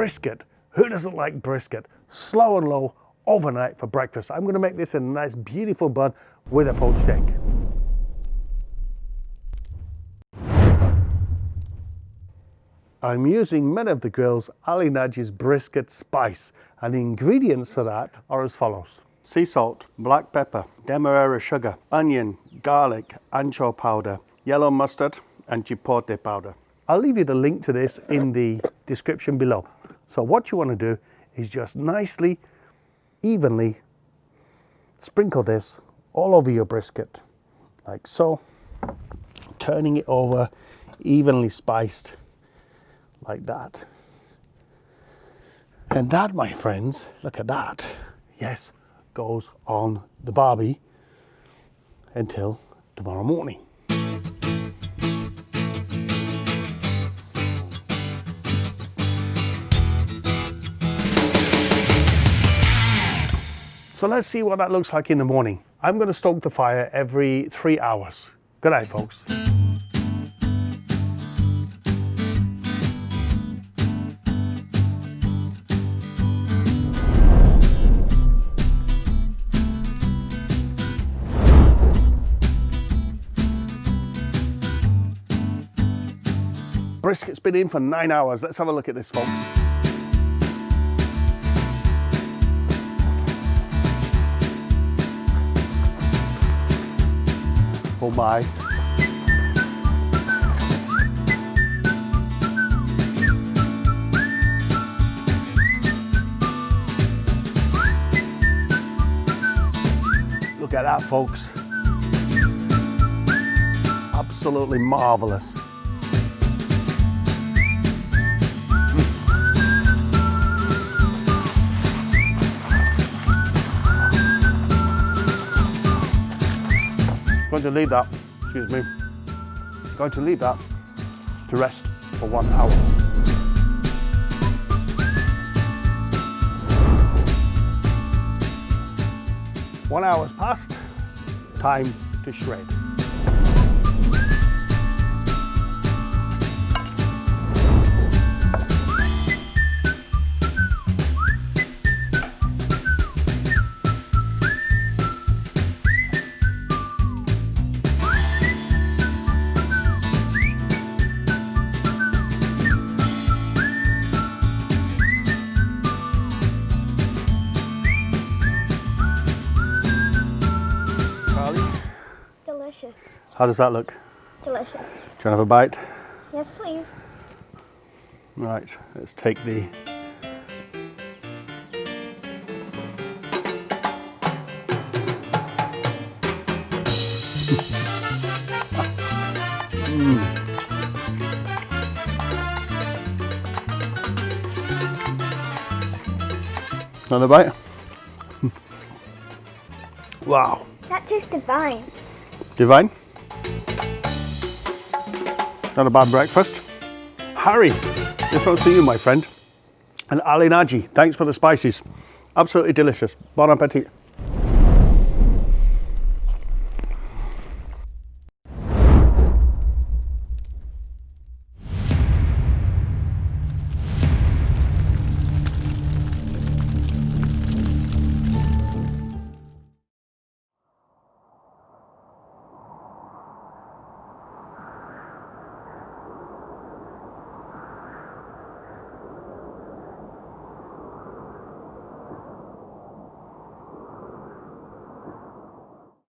brisket. Who doesn't like brisket? Slow and low overnight for breakfast. I'm going to make this in a nice beautiful bun with a poached egg. I'm using Men of the Grill's Ali Naj's brisket spice, and the ingredients for that are as follows. Sea salt, black pepper, demerara sugar, onion, garlic, ancho powder, yellow mustard and chipotle powder. I'll leave you the link to this in the description below. So what you want to do is just nicely, evenly sprinkle this all over your brisket, like so, turning it over, evenly spiced, like that. And that, my friends, look at that, yes, goes on the barbie until tomorrow morning. So let's see what that looks like in the morning. I'm going to stoke the fire every 3 hours. Good night, folks. Brisket's been in for 9 hours. Let's have a look at this, folks. Oh my. Look at that, folks. Absolutely marvelous. Going to leave that, excuse me, going to leave that to rest for 1 hour. 1 hour's passed, time to shred. Delicious. How does that look? Delicious. Do you want to have a bite? Yes, please. Right, let's take the... Another bite? Wow. That tastes divine. Divine? Not a bad breakfast. Harry, this one's for you, my friend. And Ali Naji, thanks for the spices. Absolutely delicious. Bon appetit.